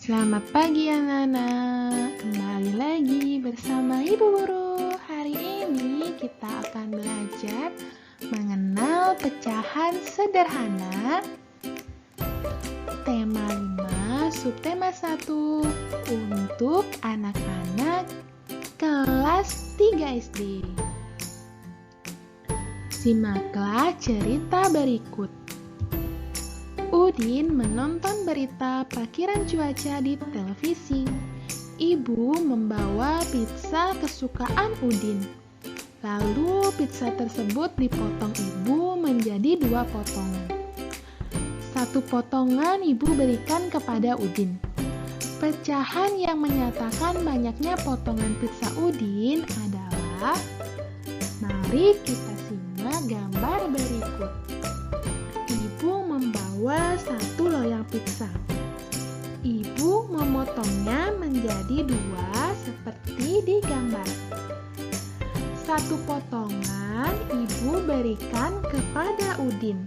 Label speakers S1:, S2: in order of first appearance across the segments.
S1: Selamat pagi anak-anak, kembali lagi bersama Ibu Guru. Hari ini kita akan belajar mengenal pecahan sederhana. Tema 5, subtema 1 untuk anak-anak kelas 3 SD. Simaklah cerita berikut. Udin menonton berita perakiran cuaca di televisi. Ibu membawa pizza kesukaan Udin. Lalu pizza tersebut dipotong ibu menjadi 2 potongan. 1 potongan ibu berikan kepada Udin. Pecahan yang menyatakan banyaknya potongan pizza Udin adalah, mari kita simak gambar berikut. Ibu membawa 1 loyang pizza. Ibu memotongnya menjadi 2 seperti di gambar. 1 potongan ibu berikan kepada Udin.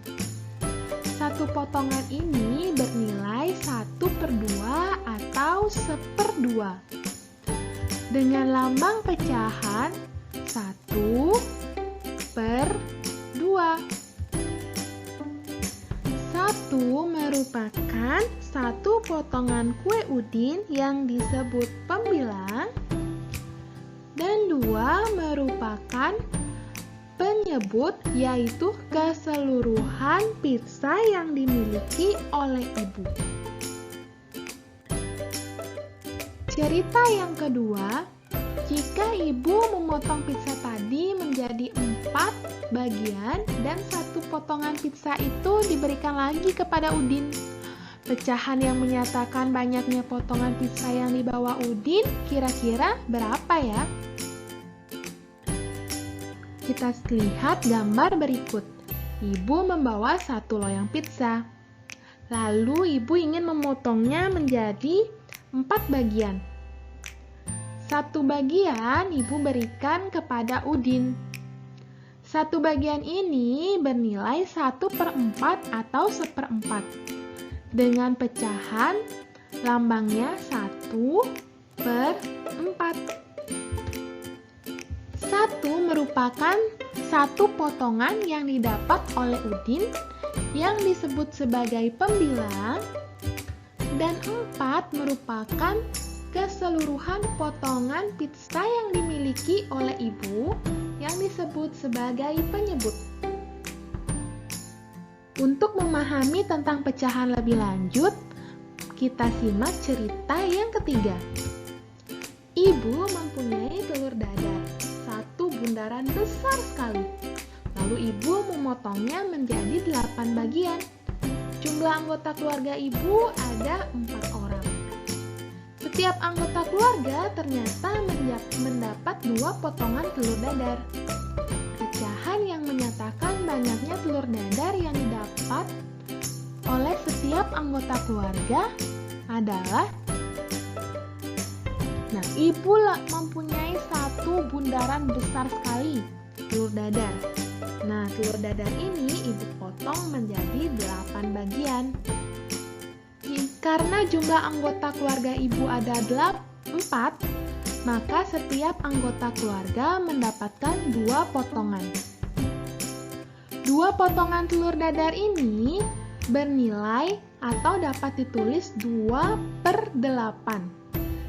S1: 1 potongan ini bernilai 1/2 atau 1/2. Dengan lambang pecahan 1/2. 1 merupakan 1 potongan kue Udin yang disebut pembilang, dan 2 merupakan penyebut, yaitu keseluruhan pizza yang dimiliki oleh ibu. Cerita yang kedua, jika ibu memotong pizza tadi menjadi 4 bagian dan 1 potongan pizza itu diberikan lagi kepada Udin. Pecahan yang menyatakan banyaknya potongan pizza yang dibawa Udin kira-kira berapa ya? Kita lihat gambar berikut. Ibu membawa 1 loyang pizza. Lalu ibu ingin memotongnya menjadi 4 bagian. 1 bagian ibu berikan kepada Udin. 1 bagian ini bernilai 1/4 atau 1/4. Dengan pecahan lambangnya 1/4. 1 merupakan 1 potongan yang didapat oleh Udin yang disebut sebagai pembilang, dan 4 merupakan keseluruhan potongan pizza yang dimiliki oleh ibu yang disebut sebagai penyebut. Untuk memahami tentang pecahan lebih lanjut, kita simak cerita yang ketiga. Ibu mempunyai telur dadar, 1 bundaran besar sekali. Lalu ibu memotongnya menjadi 8 bagian. Jumlah anggota keluarga ibu ada 4 orang. Setiap anggota keluarga ternyata mendapat 2 potongan telur dadar. Pecahan yang menyatakan banyaknya telur dadar yang didapat oleh setiap anggota keluarga adalah, ibu mempunyai 1 bundaran besar sekali telur dadar. Telur dadar ini ibu potong menjadi 8 bagian. Karena jumlah anggota keluarga ibu ada 4, maka setiap anggota keluarga mendapatkan 2 potongan. 2 potongan telur dadar ini bernilai atau dapat ditulis 2/8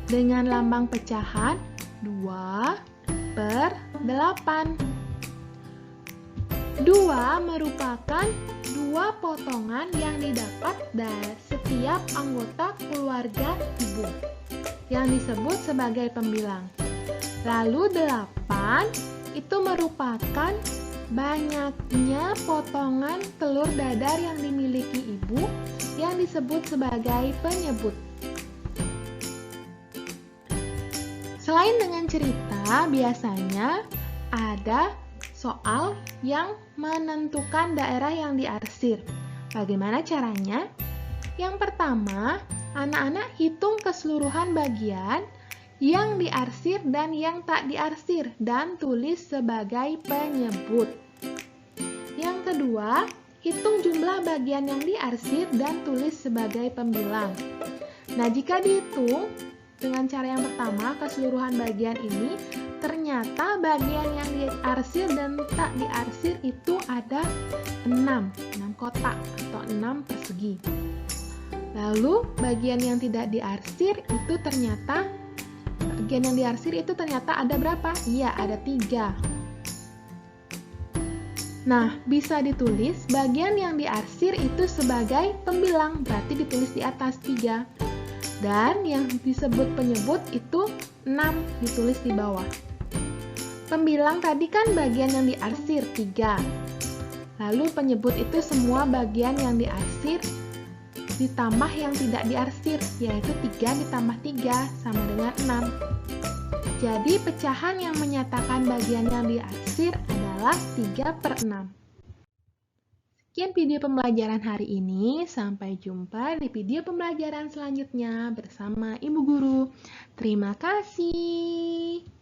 S1: dengan lambang pecahan 2/8. 2 merupakan 2 potongan yang didapat dari setiap anggota keluarga ibu yang disebut sebagai pembilang. Lalu 8 itu merupakan banyaknya potongan telur dadar yang dimiliki ibu yang disebut sebagai penyebut. Selain dengan cerita, biasanya ada soal yang menentukan daerah yang diarsir. Bagaimana caranya? Yang pertama, anak-anak hitung keseluruhan bagian yang diarsir dan yang tak diarsir dan tulis sebagai penyebut. Yang kedua, hitung jumlah bagian yang diarsir dan tulis sebagai pembilang. Nah, jika dihitung dengan cara yang pertama, keseluruhan bagian ini, ternyata bagian yang diarsir dan tak diarsir itu ada 6 kotak atau 6 persegi. Lalu, bagian yang tidak diarsir itu ternyata ada berapa? Iya, ada 3. Nah, bisa ditulis bagian yang diarsir itu sebagai pembilang, berarti ditulis di atas 3. Dan yang disebut penyebut itu 6, ditulis di bawah. Pembilang tadi kan bagian yang diarsir 3. Lalu penyebut itu semua bagian yang diarsir ditambah yang tidak diarsir, yaitu 3 ditambah 3 sama dengan 6. Jadi pecahan yang menyatakan bagian yang diarsir adalah 3/6. Sekian video pembelajaran hari ini, sampai jumpa di video pembelajaran selanjutnya bersama Ibu Guru. Terima kasih.